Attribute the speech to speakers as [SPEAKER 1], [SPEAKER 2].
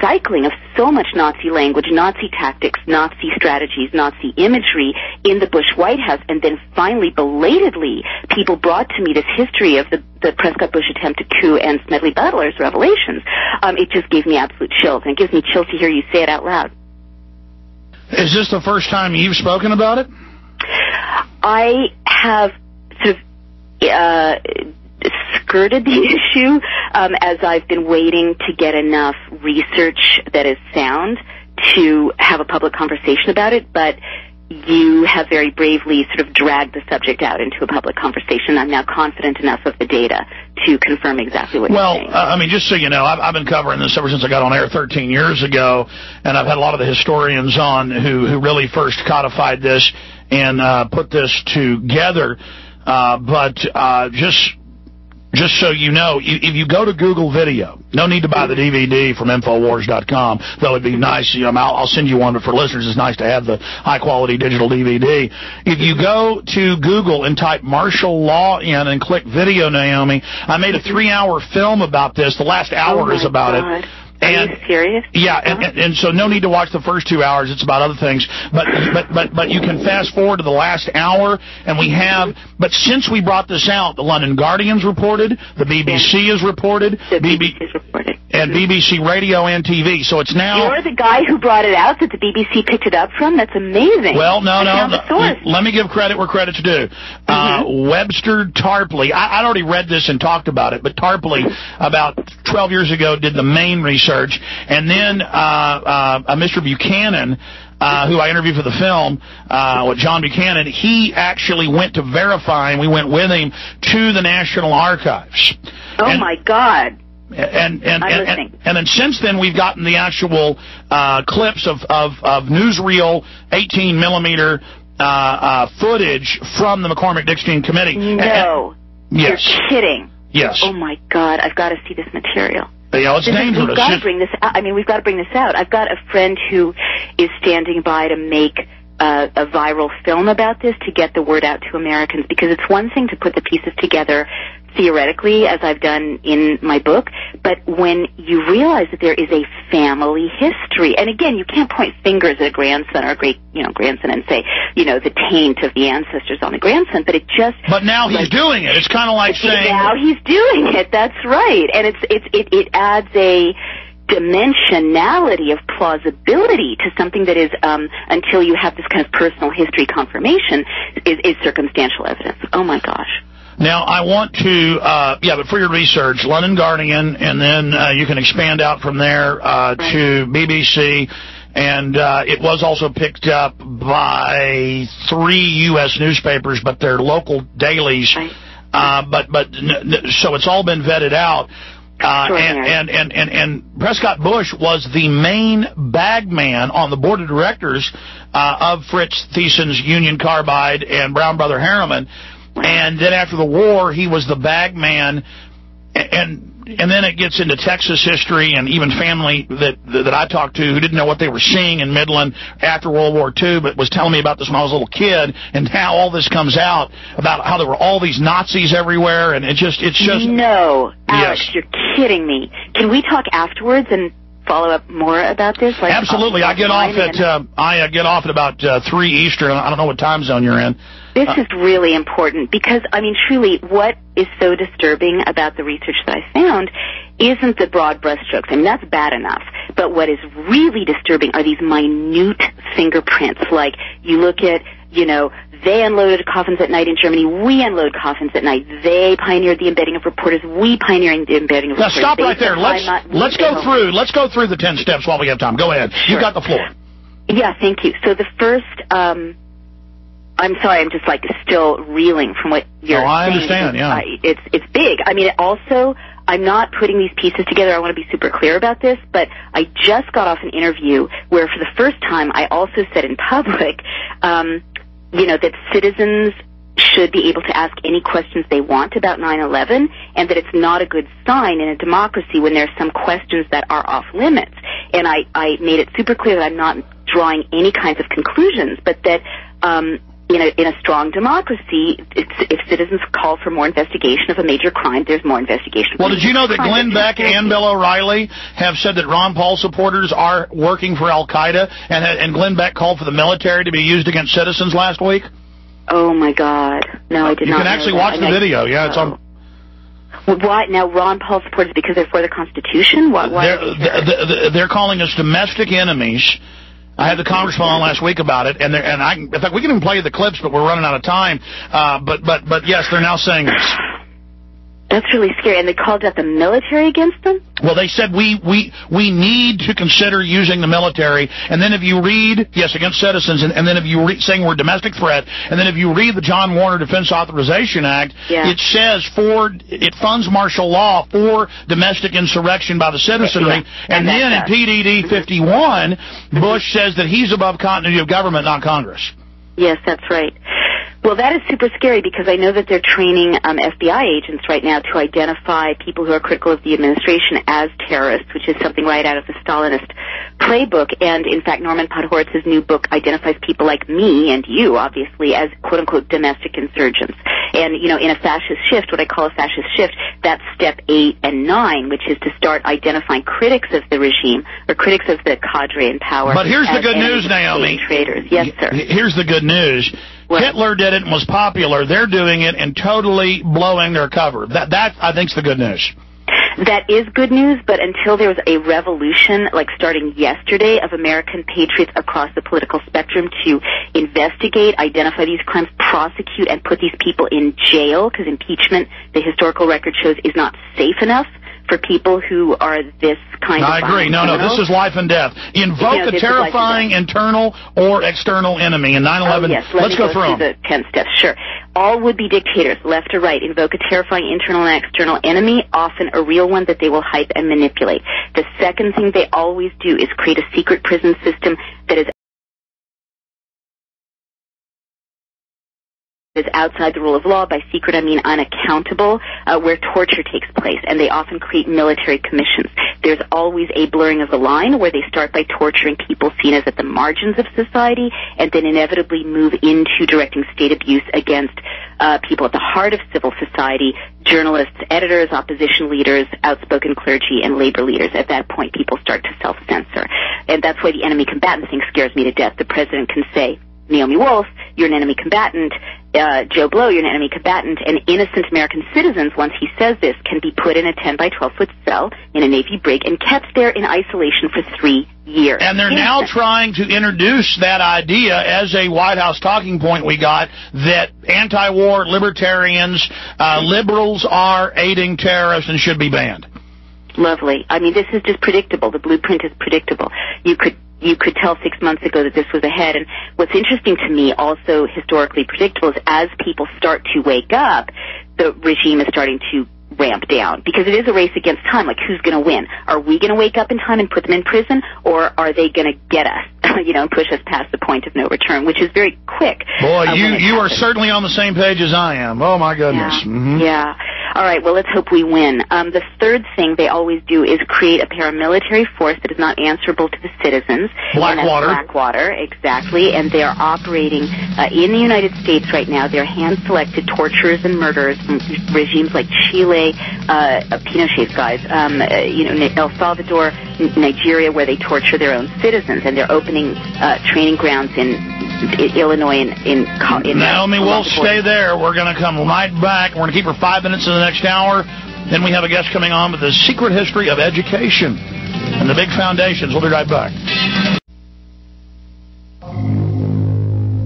[SPEAKER 1] recycling of so much Nazi language, Nazi tactics, Nazi strategies, Nazi imagery in the Bush White House, and then finally, belatedly, people brought to me this history of the Prescott-Bush attempted coup and Smedley Butler's revelations. It just gave me absolute chills, and it gives me chills to hear you say it out loud.
[SPEAKER 2] Is this the first time you've spoken about it?
[SPEAKER 1] I have sort of skirted the issue as I've been waiting to get enough research that is sound to have a public conversation about it, but you have very bravely sort of dragged the subject out into a public conversation. I'm now confident enough of the data to confirm exactly what you're saying.
[SPEAKER 2] Well, I mean, just so you know, I've been covering this ever since I got on air 13 years ago, and I've had a lot of the historians on who really first codified this and put this together. But just so you know, if you go to Google Video, no need to buy the DVD from Infowars.com, though it'd be nice. I'll send you one, but for listeners, it's nice to have the high-quality digital DVD. If you go to Google and type martial law in and click video, Naomi, I made a 3-hour film about this. The last hour is about it.
[SPEAKER 1] Are you serious?
[SPEAKER 2] Yeah, and so no need to watch the first 2 hours. It's about other things. But you can fast forward to the last hour, and we have. But since we brought this out, the London Guardian's reported, the BBC is reported, and BBC Radio and TV. So it's now.
[SPEAKER 1] You're the guy who brought it out that the BBC picked it up from. That's amazing.
[SPEAKER 2] Well, no. Let me give credit where credit's due. Webster Tarpley. I'd already read this and talked about it, but Tarpley about 12 years ago did the main research. And then Mr. Buchanan, who I interviewed for the film, with John Buchanan, he actually went to verify, and we went with him to the National Archives.
[SPEAKER 1] Oh, my God.
[SPEAKER 2] And then since then, we've gotten the actual clips of newsreel 18-millimeter footage from the McCormick-Dickstein Committee.
[SPEAKER 1] No.
[SPEAKER 2] Yes.
[SPEAKER 1] You're kidding.
[SPEAKER 2] Yes.
[SPEAKER 1] Oh, my God. I've got to see this material.
[SPEAKER 2] Yeah, it's dangerous.
[SPEAKER 1] We've got to bring this out. I mean, we've got to bring this out. I've got a friend who is standing by to make a viral film about this to get the word out to Americans, because it's one thing to put the pieces together theoretically, as I've done in my book, but when you realize that there is a family history, and again, you can't point fingers at a grandson or a great, grandson and say, the taint of the ancestors on the grandson, but it just...
[SPEAKER 2] But now he's doing it. It's kind of like saying...
[SPEAKER 1] Now he's doing it. That's right. And it adds a dimensionality of plausibility to something that is, until you have this kind of personal history confirmation, is circumstantial evidence. Oh, my gosh.
[SPEAKER 2] Now, I want to, but for your research, London Guardian, and then you can expand out from there to BBC, and it was also picked up by 3 U.S. newspapers, but they're local dailies, so it's all been vetted out. And Prescott Bush was the main bag man on the board of directors of Fritz Thiesen's Union Carbide and Brown Brother Harriman. And then after the war, he was the bag man, and then it gets into Texas history and even family that I talked to who didn't know what they were seeing in Midland after World War II, but was telling me about this when I was a little kid, and how all this comes out about how there were all these Nazis everywhere, and it's just
[SPEAKER 1] no, Alex,
[SPEAKER 2] yes.
[SPEAKER 1] You're kidding me. Can we talk afterwards and follow up more about this?
[SPEAKER 2] Absolutely. I get off at about 3 Eastern. I don't know what time zone you're in.
[SPEAKER 1] This is really important because, truly, what is so disturbing about the research that I found isn't the broad brushstrokes. That's bad enough. But what is really disturbing are these minute fingerprints. Like, you look at, they unloaded coffins at night in Germany. We unload coffins at night. They pioneered the embedding of reporters. We pioneered the embedding of reporters.
[SPEAKER 2] Now, stop right there. Let's go through the 10 steps while we have time. Go ahead. Sure. You've got the floor. Yeah,
[SPEAKER 1] thank you. So the first... I'm sorry, I'm just still reeling from what you're saying.
[SPEAKER 2] I understand, yeah.
[SPEAKER 1] It's big. Also, I'm not putting these pieces together. I want to be super clear about this, but I just got off an interview where for the first time I also said in public, that citizens should be able to ask any questions they want about 9/11, and that it's not a good sign in a democracy when there's some questions that are off limits. And I made it super clear that I'm not drawing any kinds of conclusions, but that in a strong democracy, if citizens call for more investigation of a major crime, there's more investigation.
[SPEAKER 2] Well, did you know that Glenn Beck and Bill O'Reilly have said that Ron Paul supporters are working for Al-Qaeda, and Glenn Beck called for the military to be used against citizens last week?
[SPEAKER 1] Oh, my God. No, I did not know.
[SPEAKER 2] You can actually watch the video. Yeah, it's on.
[SPEAKER 1] Why now? Ron Paul supporters because they're for the Constitution? Why
[SPEAKER 2] they're calling us domestic enemies. I had the congressman on last week about it, in fact, we can even play the clips, but we're running out of time. But yes, they're now saying this.
[SPEAKER 1] That's really scary. And they called out the military against them?
[SPEAKER 2] Well, they said we need to consider using the military. And then if you read, yes, against citizens, and then if you read, saying we're a domestic threat, and then if you read the John Warner Defense Authorization Act, it says it funds martial law for domestic insurrection by the citizenry. And then in PDD 51, Bush says that he's above continuity of government, not Congress.
[SPEAKER 1] Yes, that's right. Well, that is super scary because I know that they're training FBI agents right now to identify people who are critical of the administration as terrorists, which is something right out of the Stalinist playbook. And, in fact, Norman Podhoretz's new book identifies people like me and you, obviously, as, quote-unquote, domestic insurgents. And, in a fascist shift, what I call a fascist shift, that's step 8 and 9, which is to start identifying critics of the regime or critics of the cadre in power.
[SPEAKER 2] But here's the good news, Naomi.
[SPEAKER 1] Traitors. Yes, sir.
[SPEAKER 2] Here's the good news. What? Hitler did it and was popular. They're doing it and totally blowing their cover. That I think, is the good news.
[SPEAKER 1] That is good news, but until there was a revolution, like starting yesterday, of American patriots across the political spectrum to investigate, identify these crimes, prosecute, and put these people in jail, because impeachment, the historical record shows, is not safe enough for people who are this kind of
[SPEAKER 2] I agree. No, this is life and death. Invoke a terrifying internal or external enemy. In 9/11, let's go through
[SPEAKER 1] the 10 steps. Sure. All would-be dictators, left or right, invoke a terrifying internal and external enemy, often a real one that they will hype and manipulate. The second thing they always do is create a secret prison system that is outside the rule of law. By secret, I mean unaccountable, where torture takes place, and they often create military commissions. There's always a blurring of the line where they start by torturing people seen as at the margins of society, and then inevitably move into directing state abuse against people at the heart of civil society, journalists, editors, opposition leaders, outspoken clergy, and labor leaders. At that point, people start to self-censor. And that's why the enemy combatant thing scares me to death. The president can say, Naomi Wolf, you're an enemy combatant. Joe Blow, you're an enemy combatant. And innocent American citizens, once he says this, can be put in a 10 by 12-foot cell in a Navy brig and kept there in isolation for 3 years.
[SPEAKER 2] And they're now trying to introduce that idea as a White House talking point we got, that anti-war libertarians, liberals are aiding terrorists and should be banned.
[SPEAKER 1] Lovely. I mean, this is just predictable. The blueprint is predictable. You could tell 6 months ago that this was ahead. And what's interesting to me, also historically predictable, is as people start to wake up, the regime is starting to ramp down. Because it is a race against time. Like, who's going to win? Are we going to wake up in time and put them in prison? Or are they going to get us, and push us past the point of no return, which is very quick.
[SPEAKER 2] Boy, you are certainly on the same page as I am. Oh, my goodness.
[SPEAKER 1] Yeah. Mm-hmm. Yeah. All right, well, let's hope we win. The third thing they always do is create a paramilitary force that is not answerable to the citizens.
[SPEAKER 2] Blackwater.
[SPEAKER 1] Blackwater, exactly. And they are operating in the United States right now. They're hand-selected torturers and murderers from regimes like Chile, Pinochet's guys, El Salvador, Nigeria, where they torture their own citizens. And they're opening training grounds in Illinois in
[SPEAKER 2] Naomi Wolf, stay there. We're going to come right back. We're going to keep her 5 minutes in the next hour. Then we have a guest coming on with the secret history of education and the big foundations. We'll be right back.